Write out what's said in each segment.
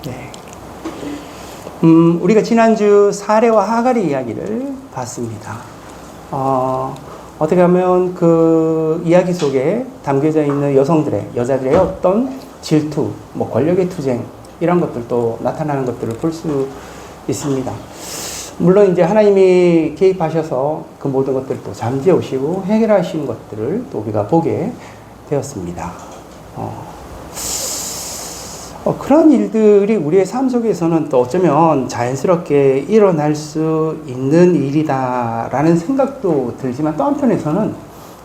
네. 우리가 지난주 사레와 하갈의 이야기를 봤습니다. 어떻게 하면 그 이야기 속에 담겨져 있는 여자들의 어떤 질투, 뭐 권력의 투쟁, 이런 것들도 나타나는 것들을 볼 수 있습니다. 물론 이제 하나님이 개입하셔서 그 모든 것들을 또 잠재우시고 해결하신 것들을 또 우리가 보게 되었습니다. 그런 일들이 우리의 삶 속에서는 또 어쩌면 자연스럽게 일어날 수 있는 일이다라는 생각도 들지만, 또 한편에서는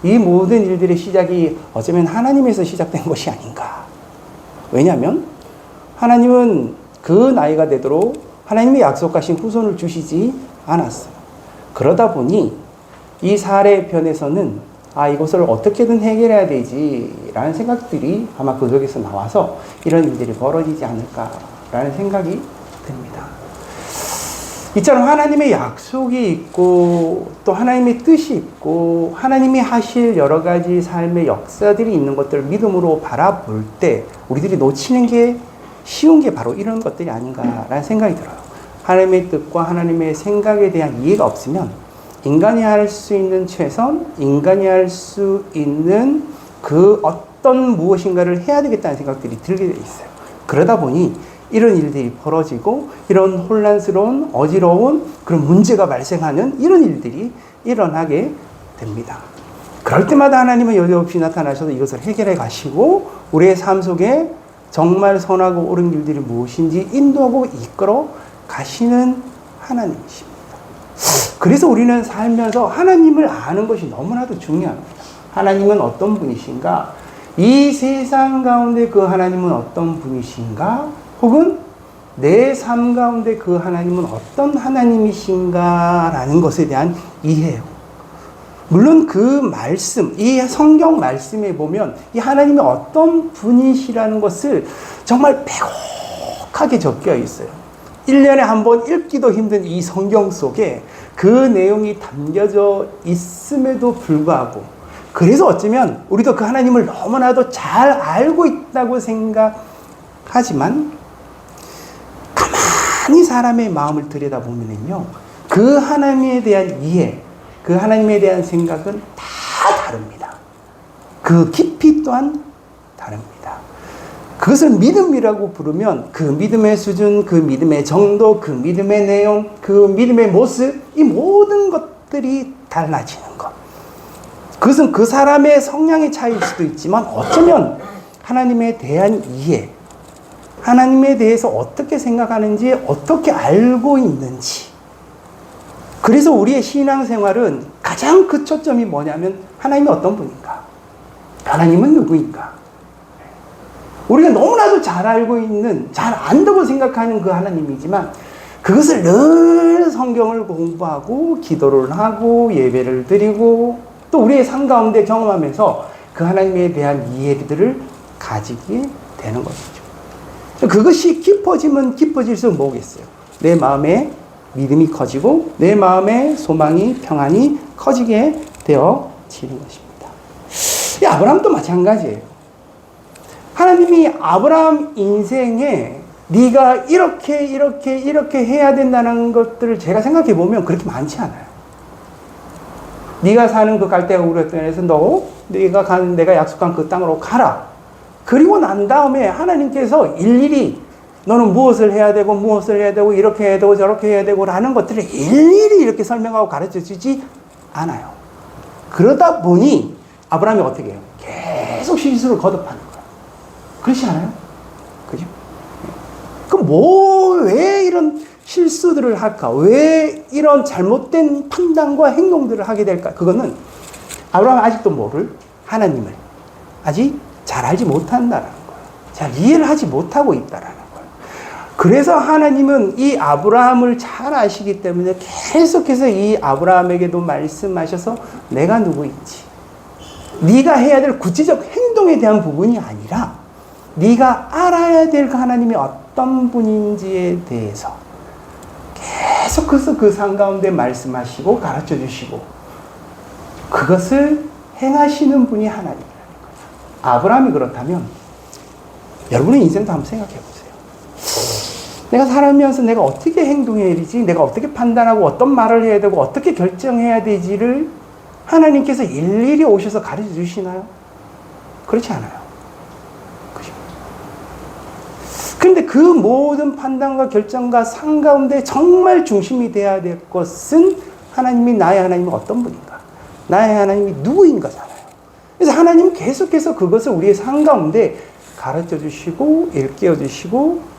이 모든 일들의 시작이 어쩌면 하나님에서 시작된 것이 아닌가. 왜냐하면 하나님은 그 나이가 되도록 하나님이 약속하신 후손을 주시지 않았어요. 그러다 보니 이 사례 편에서는 이것을 어떻게든 해결해야 되지라는 생각들이 아마 그 속에서 나와서 이런 일들이 벌어지지 않을까라는 생각이 듭니다. 이처럼 하나님의 약속이 있고 또 하나님의 뜻이 있고 하나님이 하실 여러 가지 삶의 역사들이 있는 것들을 믿음으로 바라볼 때 우리들이 놓치는 게 쉬운 게 바로 이런 것들이 아닌가라는 생각이 들어요. 하나님의 뜻과 하나님의 생각에 대한 이해가 없으면 인간이 할 수 있는 최선, 인간이 할 수 있는 그 어떤 무엇인가를 해야 되겠다는 생각들이 들게 돼 있어요. 그러다 보니 이런 일들이 벌어지고 이런 혼란스러운, 어지러운 그런 문제가 발생하는 이런 일들이 일어나게 됩니다. 그럴 때마다 하나님은 여지없이 나타나셔서 이것을 해결해 가시고 우리의 삶 속에 정말 선하고 옳은 일들이 무엇인지 인도하고 이끌어 가시는 하나님이십니다. 그래서 우리는 살면서 하나님을 아는 것이 너무나도 중요합니다. 하나님은 어떤 분이신가? 이 세상 가운데 그 하나님은 어떤 분이신가? 혹은 내 삶 가운데 그 하나님은 어떤 하나님이신가? 라는 것에 대한 이해요. 물론 그 말씀, 이 성경 말씀에 보면 이 하나님이 어떤 분이시라는 것을 정말 빼곡하게 적혀 있어요. 1년에 한 번 읽기도 힘든 이 성경 속에 그 내용이 담겨져 있음에도 불구하고, 그래서 어쩌면 우리도 그 하나님을 너무나도 잘 알고 있다고 생각하지만 가만히 사람의 마음을 들여다보면요, 그 하나님에 대한 이해, 그 하나님에 대한 생각은 다 다릅니다. 그 깊이 또한 다릅니다. 그것을 믿음이라고 부르면 그 믿음의 수준, 그 믿음의 정도, 그 믿음의 내용, 그 믿음의 모습, 이 모든 것들이 달라지는 것. 그것은 그 사람의 성향의 차이일 수도 있지만 어쩌면 하나님에 대한 이해, 하나님에 대해서 어떻게 생각하는지, 어떻게 알고 있는지. 그래서 우리의 신앙생활은 가장 그 초점이 뭐냐면 하나님이 어떤 분인가? 하나님은 누구인가? 우리가 너무나도 잘 알고 있는, 잘 안다고 생각하는 그 하나님이지만 그것을 늘 성경을 공부하고 기도를 하고 예배를 드리고 또 우리의 삶 가운데 경험하면서 그 하나님에 대한 이해들을 가지게 되는 것이죠. 그것이 깊어지면 깊어질수록 뭐겠어요? 내 마음에 믿음이 커지고 내 마음에 소망이, 평안이 커지게 되어지는 것입니다. 이 아브라함도 마찬가지예요. 하나님이 아브라함 인생에 네가 이렇게 해야 된다는 것들을 제가 생각해 보면 그렇게 많지 않아요. 네가 사는 그 갈대아 우르 땅에서 내가 약속한 그 땅으로 가라. 그리고 난 다음에 하나님께서 일일이 너는 무엇을 해야 되고 이렇게 해야 되고 저렇게 해야 되고 라는 것들을 일일이 이렇게 설명하고 가르쳐 주지 않아요. 그러다 보니 아브라함이 어떻게 해요? 계속 실수를 거듭하는 거예요. 그렇지 않아요? 그죠? 그럼 왜 이런 실수들을 할까? 왜 이런 잘못된 판단과 행동들을 하게 될까? 그거는 아브라함은 아직도 하나님을 아직 잘 알지 못한다는 거예요. 잘 이해를 하지 못하고 있다라는 거예요. 그래서 하나님은 이 아브라함을 잘 아시기 때문에 계속해서 이 아브라함에게도 말씀하셔서 내가 누구인지, 네가 해야 될 구체적 행동에 대한 부분이 아니라 네가 알아야 될 그 하나님이 어떤 분인지에 대해서 계속해서 그 삶 가운데 말씀하시고 가르쳐 주시고 그것을 행하시는 분이 하나님이라는 거예요. 아브라함이 그렇다면 여러분의 인생도 한번 생각해 보세요. 내가 사람이어서 내가 어떻게 행동해야 되지? 내가 어떻게 판단하고 어떤 말을 해야 되고 어떻게 결정해야 되지를 하나님께서 일일이 오셔서 가르쳐 주시나요? 그렇지 않아요. 그죠? 그런데 그 모든 판단과 결정과 상 가운데 정말 중심이 되어야 될 것은 하나님이 나의 하나님이 어떤 분인가? 나의 하나님이 누구인 거잖아요. 그래서 하나님은 계속해서 그것을 우리의 삶 가운데 가르쳐 주시고 일깨워 주시고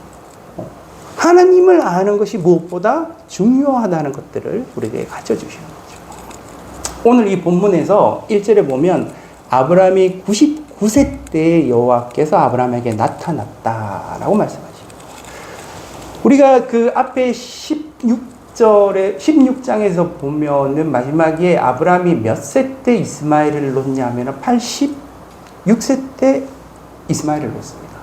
하나님을 아는 것이 무엇보다 중요하다는 것들을 우리에게 가르쳐 주시는 거죠. 오늘 이 본문에서 1절에 보면 아브라함이 99세 때 여호와께서 아브라함에게 나타났다라고 말씀하십니다. 우리가 그 앞에 16장에서 보면은 마지막에 아브라함이 몇 세 때 이스마엘을 놓냐면 86세 때 이스마엘을 놓습니다.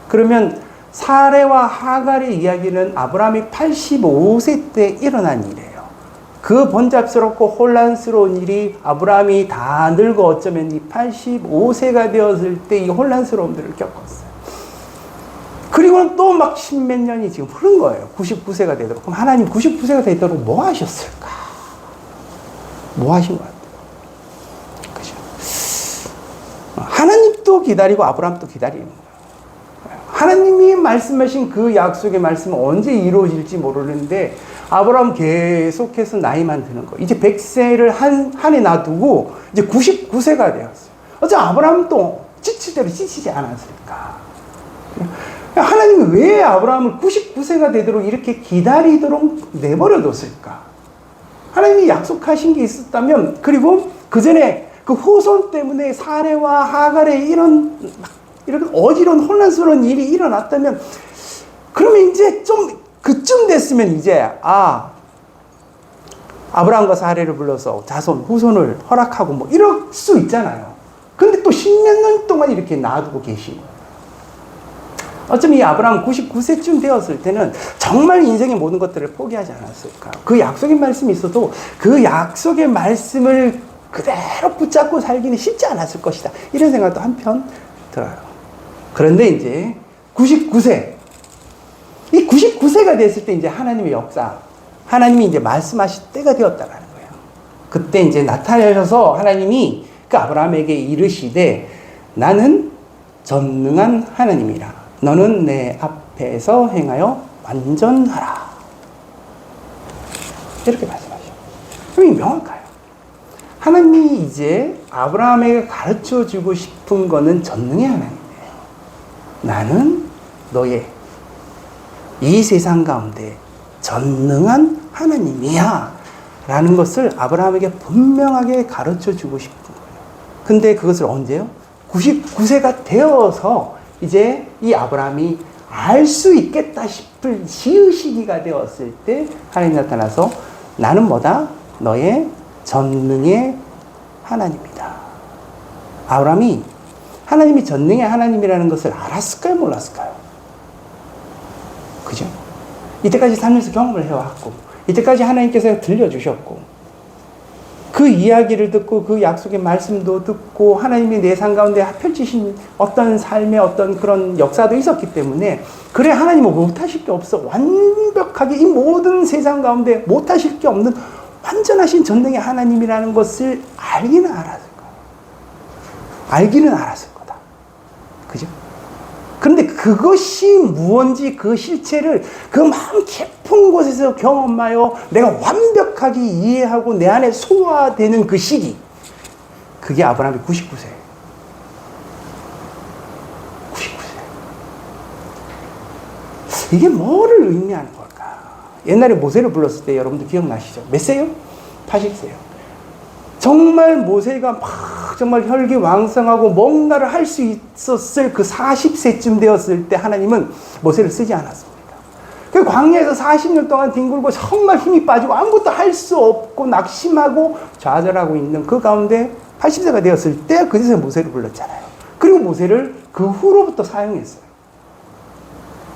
그러면 사레와 하갈의 이야기는 아브라함이 85세 때 일어난 일이에요. 그 번잡스럽고 혼란스러운 일이 아브라함이 다 늙어 어쩌면 이 85세가 되었을 때 이 혼란스러움들을 겪었어요. 그리고는 또 막 십몇 년이 지금 흐른 거예요. 99세가 되도록. 그럼 하나님 99세가 되도록 뭐 하셨을까? 뭐 하신 것 같아요? 그죠? 하나님도 기다리고 아브라함도 기다리는 거예요. 하나님이 말씀하신 그 약속의 말씀은 언제 이루어질지 모르는데 아브라함 계속해서 나이만 드는 거예요. 이제 100세를 한 해 놔두고 이제 99세가 되었어요. 어째 아브라함도 지칠 대로 지치지 않았을까? 하나님이 왜 아브라함을 99세가 되도록 이렇게 기다리도록 내버려 뒀을까? 하나님이 약속하신 게 있었다면, 그리고 그 전에 그 후손 때문에 사레와 하갈의 이런 어지러운 혼란스러운 일이 일어났다면, 그러면 이제 좀 그쯤 됐으면 이제 아브라함과 사레를 불러서 자손 후손을 허락하고 뭐 이럴 수 있잖아요. 근데 또 십몇 년 동안 이렇게 놔두고 계신 거예요. 어쩌면 이 아브라함 99세쯤 되었을 때는 정말 인생의 모든 것들을 포기하지 않았을까. 그 약속의 말씀이 있어도 그 약속의 말씀을 그대로 붙잡고 살기는 쉽지 않았을 것이다. 이런 생각도 한편 들어요. 그런데 이제 99세, 이 99세가 됐을 때 이제 하나님의 역사, 하나님이 이제 말씀하실 때가 되었다라는 거예요. 그때 이제 나타나셔서 하나님이 그 아브라함에게 이르시되 나는 전능한 하나님이라. 너는 내 앞에서 행하여 완전하라. 이렇게 말씀하셔요. 그럼 명확해요. 하나님이 이제 아브라함에게 가르쳐 주고 싶은 거는 전능의 하나님이에요. 나는 너의 이 세상 가운데 전능한 하나님이야 라는 것을 아브라함에게 분명하게 가르쳐 주고 싶은 거예요. 근데 그것을 언제요? 99세가 되어서 이제 이 아브라함이 알 수 있겠다 싶을 시기가 되었을 때 하나님이 나타나서 나는 뭐다? 너의 전능의 하나님이다. 아브라함이 하나님이 전능의 하나님이라는 것을 알았을까요? 몰랐을까요? 그죠? 이때까지 살면서 경험을 해왔고 이때까지 하나님께서 들려주셨고 그 이야기를 듣고 그 약속의 말씀도 듣고 하나님이 내 삶 가운데 펼치신 어떤 삶의 어떤 그런 역사도 있었기 때문에 그래 하나님은 못하실 게 없어. 완벽하게 이 모든 세상 가운데 못하실 게 없는 완전하신 전능의 하나님이라는 것을 알기는 알았을 거야. 알기는 알았을 거다. 그죠? 그런데 그것이 무언지 그 실체를 그 마음 깊은 곳에서 경험하여 내가 완벽하게 이해하고 내 안에 소화되는 그 시기, 그게 아브라함이 99세. 99세. 이게 뭐를 의미하는 걸까? 옛날에 모세를 불렀을 때 여러분들 기억나시죠? 몇 세요? 80세요. 정말 모세가 막 정말 혈기왕성하고 뭔가를 할 수 있었을 그 40세쯤 되었을 때 하나님은 모세를 쓰지 않았습니다. 그 광야에서 40년 동안 뒹굴고 정말 힘이 빠지고 아무것도 할 수 없고 낙심하고 좌절하고 있는 그 가운데 80세가 되었을 때 그제서 모세를 불렀잖아요. 그리고 모세를 그 후로부터 사용했어요.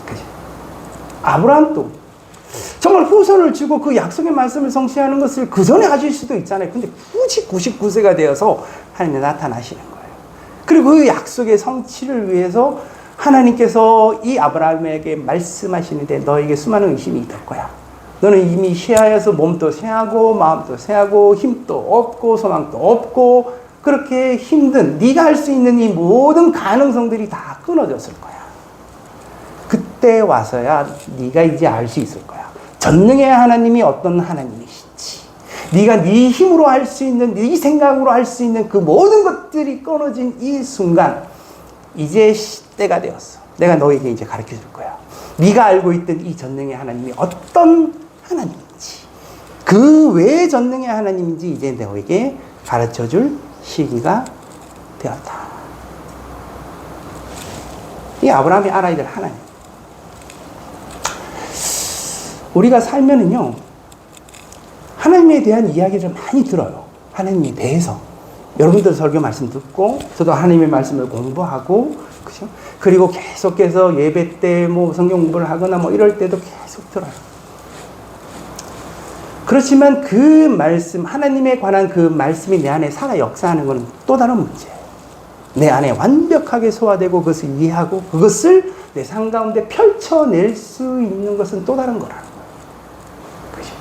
그치? 아브라함도 정말 후손을 주고 그 약속의 말씀을 성취하는 것을 그 전에 하실 수도 있잖아요. 근데 굳이 99세가 되어서 하나님이 나타나시는 거예요. 그리고 그 약속의 성취를 위해서 하나님께서 이 아브라함에게 말씀하시는데 너에게 수많은 의심이 있을 거야. 너는 이미 쇠하여서 몸도 쇠하고 마음도 쇠하고 힘도 없고 소망도 없고 그렇게 힘든 네가 할 수 있는 이 모든 가능성들이 다 끊어졌을 거야. 그때 와서야 네가 이제 알 수 있을 거야. 전능의 하나님이 어떤 하나님이신지. 네가 네 힘으로 할 수 있는, 네 생각으로 할 수 있는 그 모든 것들이 끊어진 이 순간 이제 때가 되었어. 내가 너에게 이제 가르쳐 줄 거야. 네가 알고 있던 이 전능의 하나님이 어떤 하나님인지, 그 왜 전능의 하나님인지 이제 너에게 가르쳐 줄 시기가 되었다. 이 아브라함이 알아야 될 하나님. 우리가 살면은요, 하나님에 대한 이야기를 많이 들어요. 하나님에 대해서. 여러분들 설교 말씀 듣고, 저도 하나님의 말씀을 공부하고, 그죠? 그리고 계속해서 예배 때 뭐 성경 공부를 하거나 뭐 이럴 때도 계속 들어요. 그렇지만 그 말씀, 하나님에 관한 그 말씀이 내 안에 살아 역사하는 것은 또 다른 문제예요. 내 안에 완벽하게 소화되고 그것을 이해하고 그것을 내 삶 가운데 펼쳐낼 수 있는 것은 또 다른 거라는 거예요. 그죠?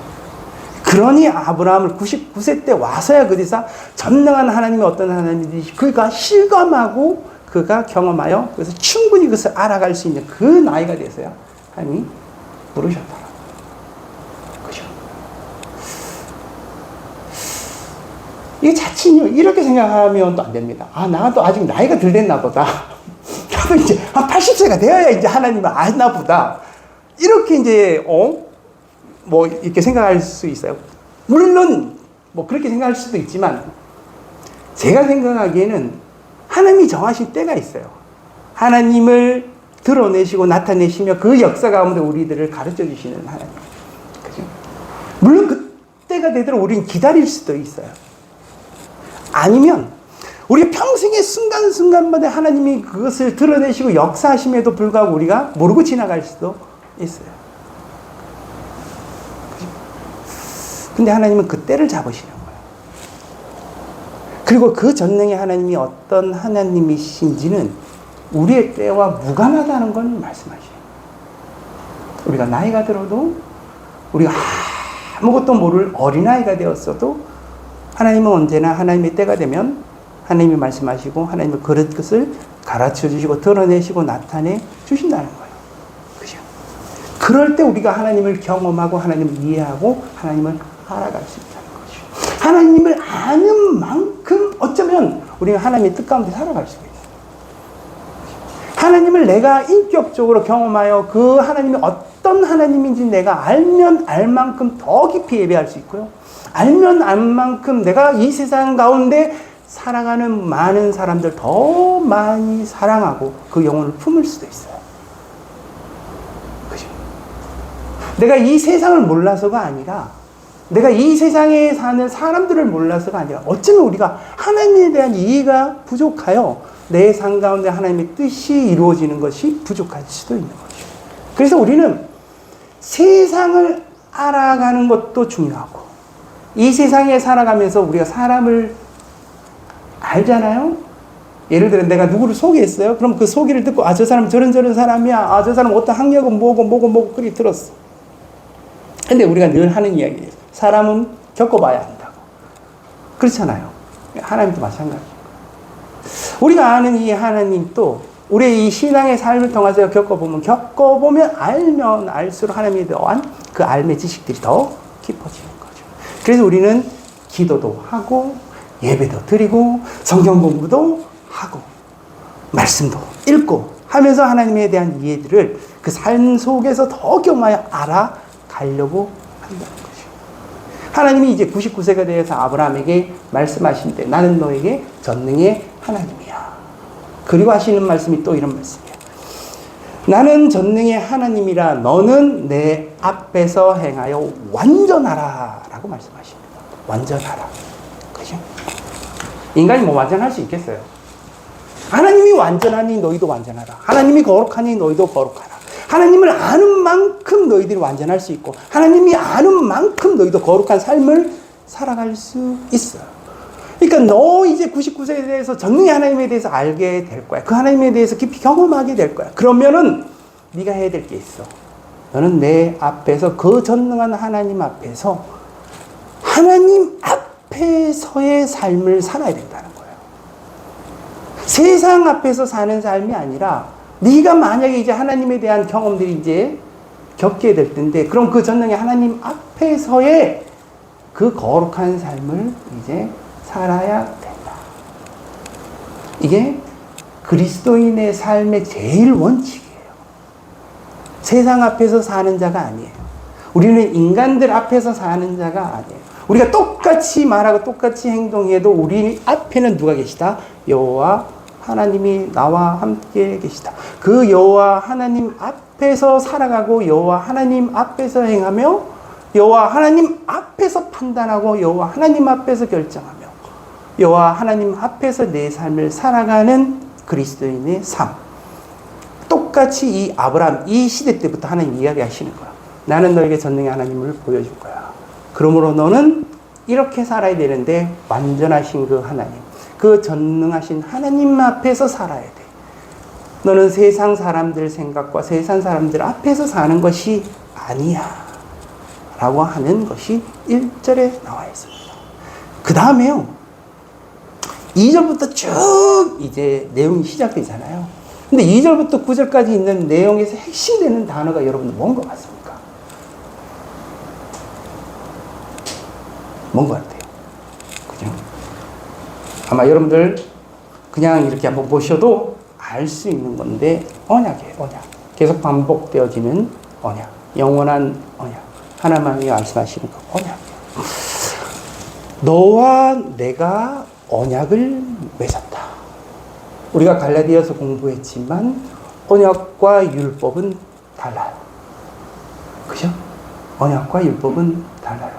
그러니 아브라함을 99세 때 와서야 그래서 전능한 하나님이 어떤 하나님인지 그가 실감하고 그가 경험하여 그래서 충분히 그것을 알아갈 수 있는 그 나이가 돼서야 하나님이 부르셨다. 이게 자칫요, 이렇게 생각하면 또 안 됩니다. 아, 나도 아직 나이가 덜 됐나 보다. 나도 이제 한 80세가 되어야 이제 하나님을 아나 보다. 이렇게 이제, 뭐, 이렇게 생각할 수 있어요. 물론, 뭐, 그렇게 생각할 수도 있지만, 제가 생각하기에는 하나님이 정하신 때가 있어요. 하나님을 드러내시고 나타내시며 그 역사 가운데 우리들을 가르쳐 주시는 하나님. 그죠? 물론 그때가 되도록 우리는 기다릴 수도 있어요. 아니면 우리 평생의 순간순간마다 하나님이 그것을 드러내시고 역사하심에도 불구하고 우리가 모르고 지나갈 수도 있어요. 근데 하나님은 그 때를 잡으시는 거예요. 그리고 그 전능의 하나님이 어떤 하나님이신지는 우리의 때와 무관하다는 걸 말씀하셔요. 우리가 나이가 들어도 우리가 아무것도 모를 어린아이가 되었어도 하나님은 언제나 하나님의 때가 되면 하나님이 말씀하시고 하나님의 그릇을 가르쳐 주시고 드러내시고 나타내 주신다는 거예요. 그죠? 그럴 때 우리가 하나님을 경험하고 하나님을 이해하고 하나님을 알아갈 수 있다는 거죠. 하나님을 아는 만큼 어쩌면 우리는 하나님의 뜻 가운데 살아갈 수가 있어요. 하나님을 내가 인격적으로 경험하여 그 하나님이 어떤 하나님인지 내가 알면 알 만큼 더 깊이 예배할 수 있고요. 알면 알 만큼 내가 이 세상 가운데 살아가는 많은 사람들 더 많이 사랑하고 그 영혼을 품을 수도 있어요. 그죠? 내가 이 세상을 몰라서가 아니라 내가 이 세상에 사는 사람들을 몰라서가 아니라 어쩌면 우리가 하나님에 대한 이해가 부족하여 내 삶 가운데 하나님의 뜻이 이루어지는 것이 부족할 수도 있는 거죠. 그래서 우리는 세상을 알아가는 것도 중요하고 이 세상에 살아가면서 우리가 사람을 알잖아요? 예를 들어 내가 누구를 소개했어요? 그럼 그 소개를 듣고 아, 저 사람 저런 사람이야. 아, 저 사람 어떤 학력은 뭐고 그리 들었어. 근데 우리가 늘 하는 이야기예요. 사람은 겪어봐야 한다고. 그렇잖아요. 하나님도 마찬가지고. 우리가 아는 이 하나님도 우리의 이 신앙의 삶을 통해서 겪어보면 알면 알수록 하나님에 대한 그 알의 지식들이 더 깊어지는 거죠. 그래서 우리는 기도도 하고 예배도 드리고 성경 공부도 하고 말씀도 읽고 하면서 하나님에 대한 이해들을 그 삶 속에서 더 경험하여 알아가려고 한다는 거죠. 하나님이 이제 99세가 되어서 아브라함에게 말씀하신 때 나는 너에게 전능의 하나님이야. 그리고 하시는 말씀이 또 이런 말씀이에요. 나는 전능의 하나님이라 너는 내 앞에서 행하여 완전하라 라고 말씀하십니다. 완전하라. 그죠? 인간이 뭐 완전할 수 있겠어요? 하나님이 완전하니 너희도 완전하라. 하나님이 거룩하니 너희도 거룩하라. 하나님을 아는 만큼 너희들이 완전할 수 있고 하나님이 아는 만큼 너희도 거룩한 삶을 살아갈 수 있어요. 그러니까 너 이제 99세에 대해서 전능의 하나님에 대해서 알게 될 거야. 그 하나님에 대해서 깊이 경험하게 될 거야. 그러면은 네가 해야 될 게 있어. 너는 내 앞에서, 그 전능한 하나님 앞에서, 하나님 앞에서의 삶을 살아야 된다는 거예요. 세상 앞에서 사는 삶이 아니라 네가 만약에 이제 하나님에 대한 경험들이 이제 겪게 될 텐데, 그럼 그 전능의 하나님 앞에서의 그 거룩한 삶을 이제 살아야 된다. 이게 그리스도인의 삶의 제일 원칙이에요. 세상 앞에서 사는 자가 아니에요. 우리는 인간들 앞에서 사는 자가 아니에요. 우리가 똑같이 말하고 똑같이 행동해도 우리 앞에는 누가 계시다? 여호와 하나님이 나와 함께 계시다. 그 여호와 하나님 앞에서 살아가고 여호와 하나님 앞에서 행하며 여호와 하나님 앞에서 판단하고 여호와 하나님 앞에서 결정하며 여호와 하나님 앞에서 내 삶을 살아가는 그리스도인의 삶. 똑같이 이 아브라함, 이 시대 때부터 하나님 이야기하시는 거야. 나는 너에게 전능의 하나님을 보여줄 거야. 그러므로 너는 이렇게 살아야 되는데 완전하신 그 하나님, 그 전능하신 하나님 앞에서 살아야 돼. 너는 세상 사람들 생각과 세상 사람들 앞에서 사는 것이 아니야 라고 하는 것이 1절에 나와 있습니다. 그 다음에요, 2절부터 쭉 이제 내용이 시작되잖아요. 근데 2절부터 9절까지 있는 내용에서 핵심되는 단어가 여러분들 뭔 것 같습니까? 뭔 것 같아요? 그죠? 아마 여러분들 그냥 이렇게 한번 보셔도 알 수 있는 건데, 언약이에요, 언약. 계속 반복되어지는 언약. 영원한 언약. 하나님이 말씀하시는 그 언약이에요. 너와 내가 언약을 맺었다. 우리가 갈라디아서 공부했지만 언약과 율법은 달라요. 그죠? 언약과 율법은 달라요.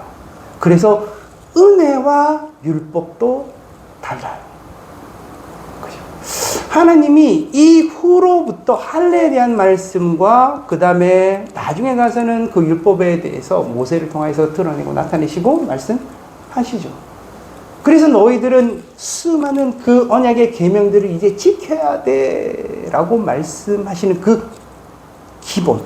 그래서 은혜와 율법도 달라요. 그죠? 하나님이 이후로부터 할례에 대한 말씀과 그 다음에 나중에 가서는 그 율법에 대해서 모세를 통해서 드러내고 나타내시고 말씀하시죠. 그래서 너희들은 수많은 그 언약의 계명들을 이제 지켜야 돼 라고 말씀하시는 그 기본,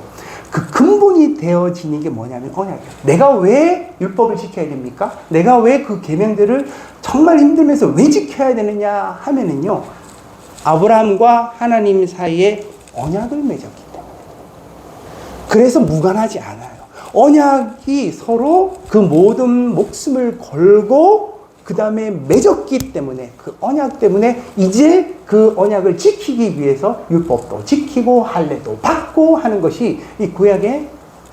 그 근본이 되어지는 게 뭐냐면 언약이에요. 내가 왜 율법을 지켜야 됩니까? 내가 왜 그 계명들을 정말 힘들면서 왜 지켜야 되느냐 하면은요, 아브라함과 하나님 사이에 언약을 맺었기 때문에. 그래서 무관하지 않아요. 언약이 서로 그 모든 목숨을 걸고 그 다음에 맺었기 때문에, 그 언약 때문에 이제 그 언약을 지키기 위해서 율법도 지키고 할례도 받고 하는 것이 이 구약의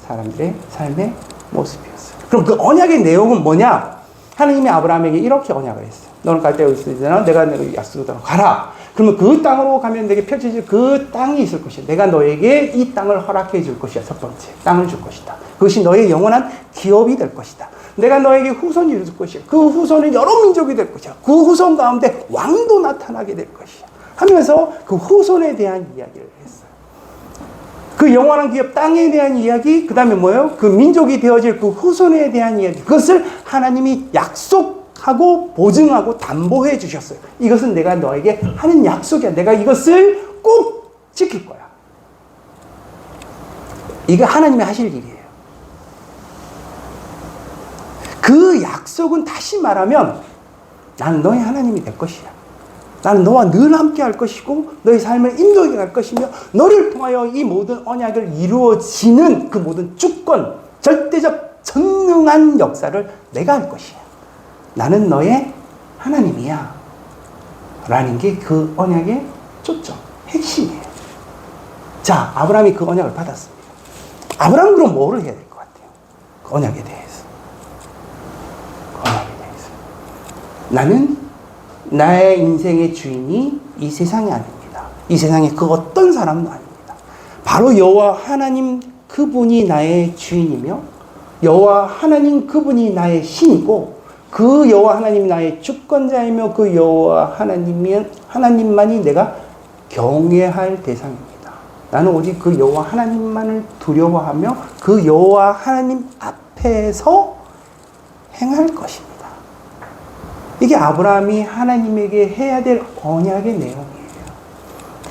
사람들의 삶의 모습이었어요. 그럼 그 언약의 내용은 뭐냐? 하나님이 아브라함에게 이렇게 언약을 했어요. 너는 갈 데가 있으잖아. 내가 약속을 가라. 그러면 그 땅으로 가면 내게 펼쳐질 그 땅이 있을 것이야. 내가 너에게 이 땅을 허락해 줄 것이야. 첫 번째, 땅을 줄 것이다. 그것이 너의 영원한 기업이 될 것이다. 내가 너에게 후손이 줄 것이야. 그 후손은 여러 민족이 될 것이야. 그 후손 가운데 왕도 나타나게 될 것이야. 하면서 그 후손에 대한 이야기를 했어요. 그 영원한 기업 땅에 대한 이야기, 그 다음에 뭐예요? 그 민족이 되어질 그 후손에 대한 이야기. 그것을 하나님이 약속하고 보증하고 담보해 주셨어요. 이것은 내가 너에게 하는 약속이야. 내가 이것을 꼭 지킬 거야. 이거 하나님이 하실 일이에요. 그 약속은 다시 말하면 나는 너의 하나님이 될 것이야. 나는 너와 늘 함께 할 것이고 너의 삶을 인도해 갈 것이며 너를 통하여 이 모든 언약을 이루어지는 그 모든 주권, 절대적 전능한 역사를 내가 할 것이야. 나는 너의 하나님이야. 라는 게 그 언약의 초점, 핵심이에요. 자, 아브라함이 그 언약을 받았습니다. 아브라함은 그럼 뭐를 해야 될 것 같아요? 그 언약에 대해서. 나는 나의 인생의 주인이 이 세상이 아닙니다. 이 세상에 그 어떤 사람도 아닙니다. 바로 여호와 하나님 그분이 나의 주인이며 여호와 하나님 그분이 나의 신이고 그 여호와 하나님이 나의 주권자이며 그 여호와 하나님만이 내가 경외할 대상입니다. 나는 오직 그 여호와 하나님만을 두려워하며 그 여호와 하나님 앞에서 행할 것입니다. 이게 아브라함이 하나님에게 해야 될 언약의 내용이에요.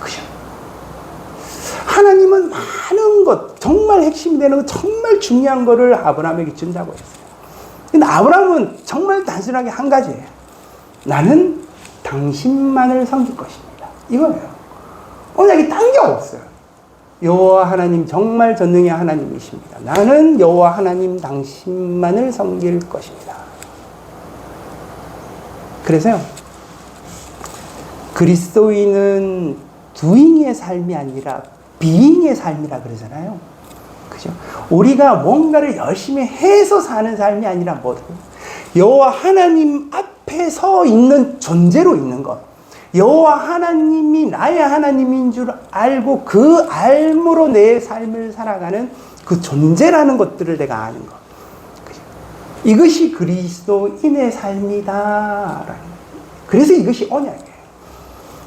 그죠? 하나님은 많은 것, 정말 핵심이 되는 것, 정말 중요한 거를 아브라함에게 준다고 했어요. 근데 아브라함은 정말 단순하게 한 가지예요. 나는 당신만을 섬길 것입니다. 이거예요. 언약이 딴 게 없어요. 여호와 하나님 정말 전능의 하나님이십니다. 나는 여호와 하나님 당신만을 섬길 것입니다. 그래서요, 그리스도인은 doing의 삶이 아니라 being의 삶이라 그러잖아요. 그죠? 우리가 뭔가를 열심히 해서 사는 삶이 아니라 뭐죠? 여호와 하나님 앞에 서 있는 존재로 있는 것. 여호와 하나님이 나의 하나님인 줄 알고 그 알므로 내 삶을 살아가는 그 존재라는 것들을 내가 아는 것. 그죠? 이것이 그리스도인의 삶이다. 그래서 이것이 언약이에요.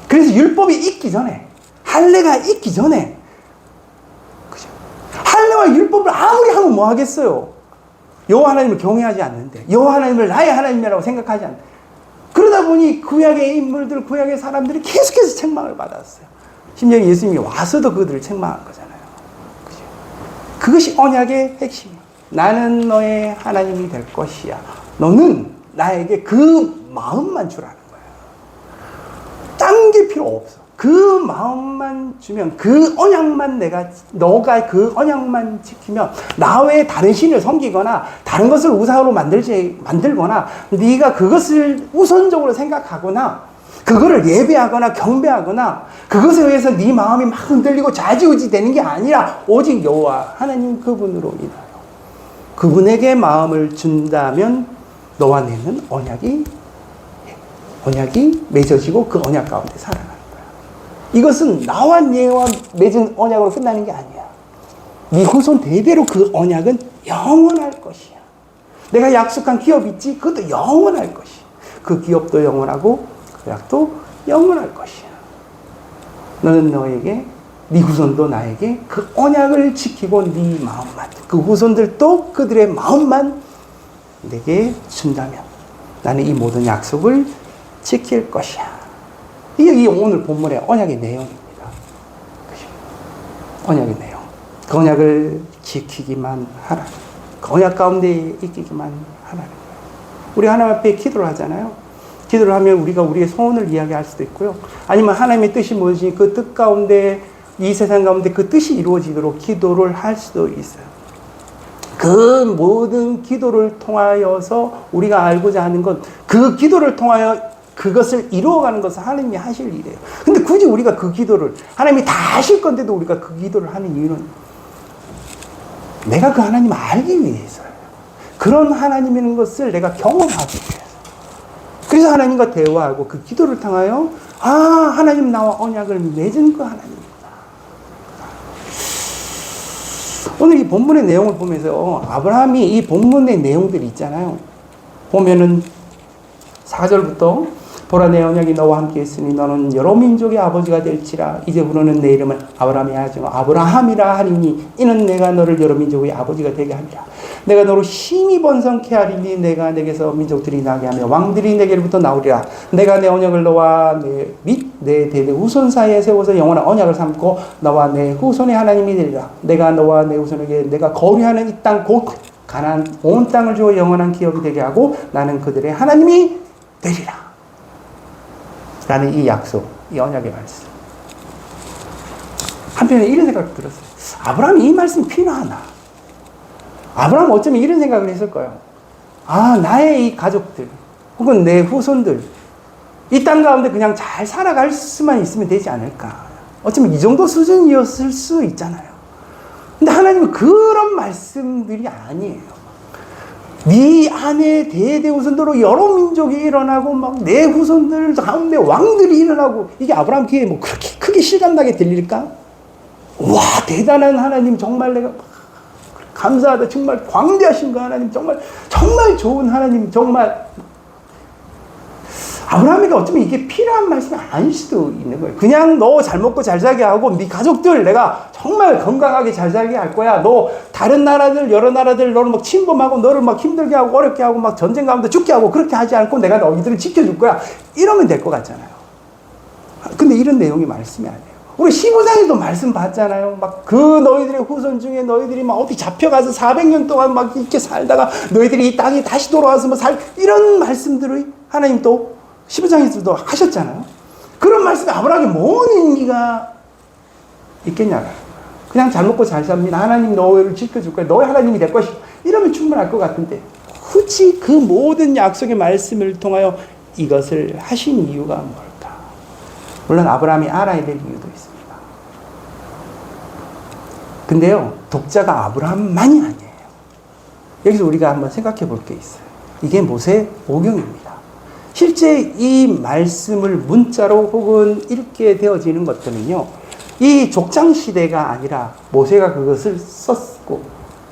그래서 율법이 있기 전에, 할례가 있기 전에, 그죠? 할례와 율법을 아무리 하면 뭐 하겠어요? 여호와 하나님을 경외하지 않는데, 여호와 하나님을 나의 하나님이라고 생각하지 않는데, 그러다 보니 구약의 인물들, 구약의 사람들이 계속해서 책망을 받았어요. 심지어 예수님이 와서도 그들을 책망한 거잖아요. 그죠? 그것이 언약의 핵심이에요. 나는 너의 하나님이 될 것이야. 너는 나에게 그 마음만 주라는 거예요. 딴 게 필요 없어. 그 마음만 주면, 그 언약만 너가 그 언약만 지키면, 나 외에 다른 신을 섬기거나 다른 것을 우상으로 만들거나 네가 그것을 우선적으로 생각하거나 그거를 예배하거나 경배하거나 그것에 의해서 네 마음이 막 흔들리고 좌지우지 되는 게 아니라 오직 여호와 하나님 그분으로 인하여 그분에게 마음을 준다면 너와 내는 언약이 맺어지고 그 언약 가운데 살아가는 거야. 이것은 나와 네와 맺은 언약으로 끝나는 게 아니야. 네 후손 대대로 그 언약은 영원할 것이야. 내가 약속한 기업 있지? 그것도 영원할 것이야. 그 기업도 영원하고 그 약도 영원할 것이야. 너는 너에게, 네 후손도 나에게 그 언약을 지키고 네 마음만, 그 후손들도 그들의 마음만 내게 준다면 나는 이 모든 약속을 지킬 것이야. 이게 오늘 본문의 언약의 내용입니다. 그죠? 언약의 내용. 그 언약을 지키기만 하라. 그 언약 가운데 있기만 하라는 거예요. 우리 하나님 앞에 기도를 하잖아요. 기도를 하면 우리가 우리의 소원을 이야기할 수도 있고요. 아니면 하나님의 뜻이 무엇인지 그 뜻 가운데, 이 세상 가운데 그 뜻이 이루어지도록 기도를 할 수도 있어요. 그 모든 기도를 통하여서 우리가 알고자 하는 건, 그 기도를 통하여 그것을 이루어가는 것은 하나님이 하실 일이에요. 근데 굳이 우리가 그 기도를, 하나님이 다 하실 건데도 우리가 그 기도를 하는 이유는 내가 그 하나님을 알기 위해서예요. 그런 하나님이라는 것을 내가 경험하기 위해서. 그래서 하나님과 대화하고 그 기도를 통하여 하나님 나와 언약을 맺은 그 하나님이구나. 오늘 이 본문의 내용을 보면서 아브라함이 이 본문의 내용들이 있잖아요. 보면은 4절부터 보라 내 언약이 너와 함께 있으니 너는 여러 민족의 아버지가 될지라 이제부터는 내 이름을 아브라함이 하지 아브라함이라 하리니 이는 내가 너를 여러 민족의 아버지가 되게 하리라. 내가 너로 심히 번성케 하리니 내가 내게서 민족들이 나게 하며 왕들이 내게로부터 나오리라. 내가 내 언약을 너와 내 대대 후손 사이에 세워서 영원한 언약을 삼고 너와 내 후손의 하나님이 되리라. 내가 너와 내 후손에게 내가 거류하는 이 땅 곧 가나안 온 땅을 주어 영원한 기업이 되게 하고 나는 그들의 하나님이 되리라. 라는 이 약속, 이 언약의 말씀. 한편에 이런 생각이 들었어요. 아브라함이 이 말씀이 필요하나? 아브라함은 어쩌면 이런 생각을 했을 거예요. 나의 이 가족들, 혹은 내 후손들, 이 땅 가운데 그냥 잘 살아갈 수만 있으면 되지 않을까. 어쩌면 이 정도 수준이었을 수 있잖아요. 근데 하나님은 그런 말씀들이 아니에요. 네 안에 대대 후손들로 여러 민족이 일어나고 막 내 후손들 가운데 왕들이 일어나고 이게 아브라함 귀에 뭐 그렇게 크게 실감나게 들릴까? 와 대단한 하나님 정말 내가 감사하다. 정말 광대하신 그 하나님 정말 좋은 하나님 정말 아브라함에게 어쩌면 이게 필요한 말씀이 아닐 수도 있는 거예요. 그냥 너 잘 먹고 잘 살게 하고 네 가족들 내가 정말 건강하게 잘 살게 할 거야. 너 다른 나라들 여러 나라들 너를 막 침범하고 너를 막 힘들게 하고 어렵게 하고 막 전쟁 가운데 죽게 하고 그렇게 하지 않고 내가 너희들을 지켜줄 거야. 이러면 될 것 같잖아요. 근데 이런 내용이 말씀이 아니에요. 우리 15장에도 말씀 봤잖아요. 막 그 너희들의 후손 중에 너희들이 막 어디 잡혀가서 400년 동안 막 이렇게 살다가 너희들이 이 땅에 다시 돌아와서 뭐 이런 말씀들을 하나님 또 15장에서도 하셨잖아요. 그런 말씀이 아브라함에게 뭔 의미가 있겠냐. 그냥 잘 먹고 잘 삽니다. 하나님 너희를 지켜줄 거야. 너희 하나님이 될 것이다. 이러면 충분할 것 같은데 굳이 그 모든 약속의 말씀을 통하여 이것을 하신 이유가 뭘까? 물론 아브라함이 알아야 될 이유도 있습니다. 근데요, 독자가 아브라함만이 아니에요. 여기서 우리가 한번 생각해 볼 게 있어요. 이게 모세 오경입니다. 실제 이 말씀을 문자로 혹은 읽게 되어지는 것들은요, 이 족장 시대가 아니라 모세가 그것을 썼고,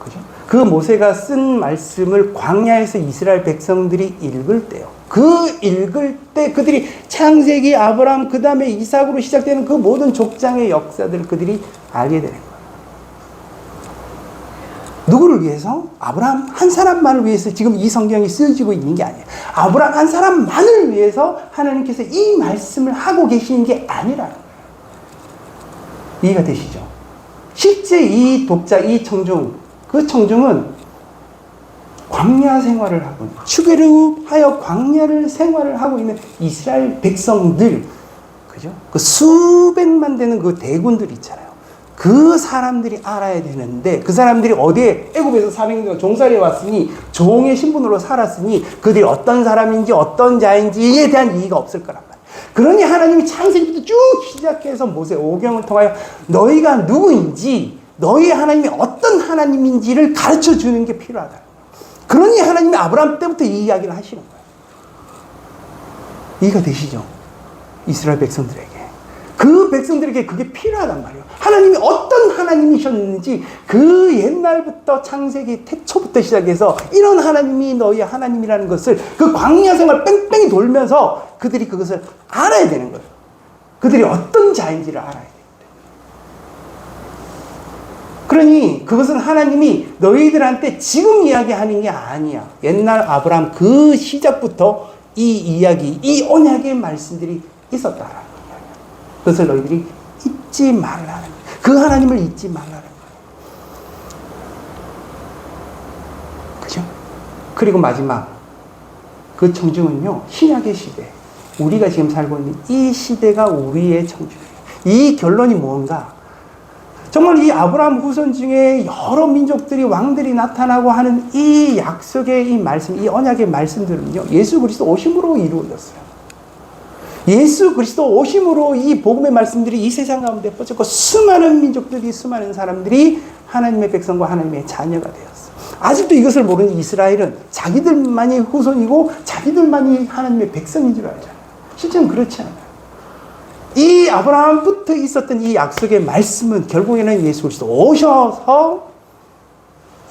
그죠? 그 모세가 쓴 말씀을 광야에서 이스라엘 백성들이 읽을 때요. 그 읽을 때 그들이 창세기, 아브라함, 그 다음에 이삭으로 시작되는 그 모든 족장의 역사들을 그들이 알게 되는 거예요. 누구를 위해서? 아브라함 한 사람만을 위해서 지금 이 성경이 쓰여지고 있는 게 아니에요. 아브라함 한 사람만을 위해서 하나님께서 이 말씀을 하고 계시는 게 아니라는 거예요. 이해가 되시죠? 실제 이 독자, 이 청중, 그 청중은 광야 생활을 하고 출애굽하여 광야를 생활을 하고 있는 이스라엘 백성들, 그죠? 그 수백만 되는 그 대군들 있잖아요. 그 사람들이 알아야 되는데 그 사람들이 어디에 애굽에서 400년 동안 종살이에 왔으니 종의 신분으로 살았으니 그들이 어떤 사람인지 어떤 자인지에 대한 이해가 없을 거란 말이에요. 그러니 하나님이 창세기부터 쭉 시작해서 모세 오경을 통하여 너희가 누구인지 너희 하나님이 어떤 하나님인지를 가르쳐 주는 게 필요하다. 그러니 하나님이 아브라함 때부터 이 이야기를 하시는 거예요. 이해가 되시죠? 이스라엘 백성들에게. 그 백성들에게 그게 필요하단 말이에요. 하나님이 어떤 하나님이셨는지 그 옛날부터 창세기 태초부터 시작해서 이런 하나님이 너희 하나님이라는 것을 그 광야 생활 뺑뺑이 돌면서 그들이 그것을 알아야 되는 거예요. 그들이 어떤 자인지를 알아야 돼요. 그러니 그것은 하나님이 너희들한테 지금 이야기하는 게 아니야. 옛날 아브라함 그 시작부터 이 이야기, 이 언약의 말씀들이 있었다라는 거예요. 그것을 너희들이 잊지 말라는 거예요. 그 하나님을 잊지 말라는 거예요. 그죠? 그리고 마지막 그 청중은요, 신약의 시대, 우리가 지금 살고 있는 이 시대가 우리의 청중이에요. 이 결론이 뭔가? 정말 이 아브라함 후손 중에 여러 민족들이 왕들이 나타나고 하는 이 약속의 이 말씀, 이 언약의 말씀들은요, 예수 그리스도 오심으로 이루어졌어요. 예수 그리스도 오심으로 이 복음의 말씀들이 이 세상 가운데 뻗쳤고 수많은 민족들이, 수많은 사람들이 하나님의 백성과 하나님의 자녀가 되었어요. 아직도 이것을 모르는 이스라엘은 자기들만이 후손이고 자기들만이 하나님의 백성인 줄 알잖아요. 실제는 그렇지 않아요. 이 아브라함부터 있었던 이 약속의 말씀은 결국에는 예수 그리스도 오셔서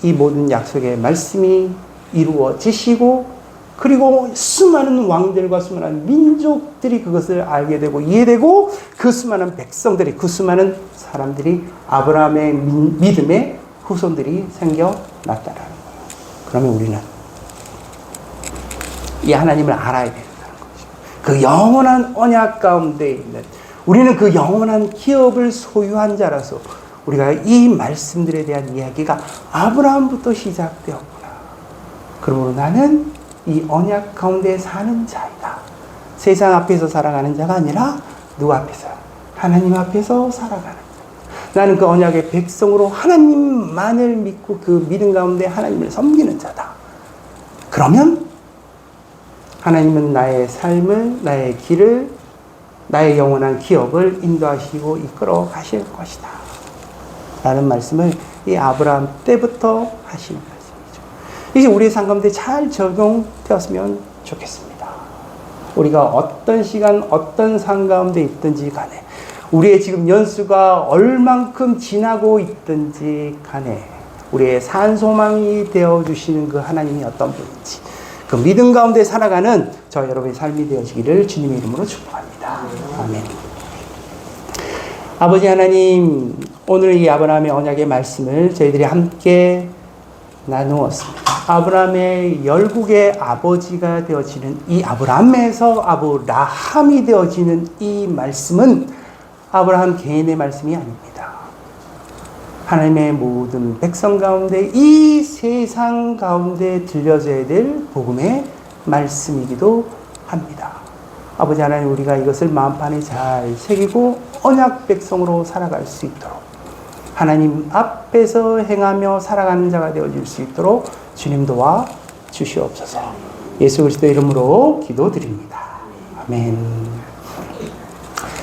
이 모든 약속의 말씀이 이루어지시고 그리고 수많은 왕들과 수많은 민족들이 그것을 알게 되고 이해되고 그 수많은 백성들이, 그 수많은 사람들이 아브라함의 믿음의 후손들이 생겨났다라는 거예요. 그러면 우리는 이 하나님을 알아야 된다는 거죠. 그 영원한 언약 가운데 있는 우리는 그 영원한 기업을 소유한 자라서 우리가 이 말씀들에 대한 이야기가 아브라함부터 시작되었구나. 그러므로 나는 이 언약 가운데 사는 자이다. 세상 앞에서 살아가는 자가 아니라 누구 앞에서? 하나님 앞에서 살아가는 자. 나는 그 언약의 백성으로 하나님만을 믿고 그 믿음 가운데 하나님을 섬기는 자다. 그러면 하나님은 나의 삶을, 나의 길을, 나의 영원한 기업을 인도하시고 이끌어 가실 것이다. 라는 말씀을 이 아브라함 때부터 하시는 거예요. 이게 우리의 삶 가운데 잘 적용되었으면 좋겠습니다. 우리가 어떤 시간, 어떤 삶 가운데 있든지 간에, 우리의 지금 연수가 얼만큼 지나고 있든지 간에, 우리의 산소망이 되어주시는 그 하나님이 어떤 분인지, 그 믿음 가운데 살아가는 저 여러분의 삶이 되어지기를 주님의 이름으로 축복합니다. 아멘. 아버지 하나님, 오늘 이 아브라함의 언약의 말씀을 저희들이 함께 나누었습니다. 아브라함의 열국의 아버지가 되어지는 이 아브라함에서 아브라함이 되어지는 이 말씀은 아브라함 개인의 말씀이 아닙니다. 하나님의 모든 백성 가운데, 이 세상 가운데 들려져야 될 복음의 말씀이기도 합니다. 아버지 하나님, 우리가 이것을 마음판에 잘 새기고 언약 백성으로 살아갈 수 있도록, 하나님 앞에서 행하며 살아가는 자가 되어질 수 있도록 주님 도와 주시옵소서. 예수 그리스도 이름으로 기도드립니다. 아멘.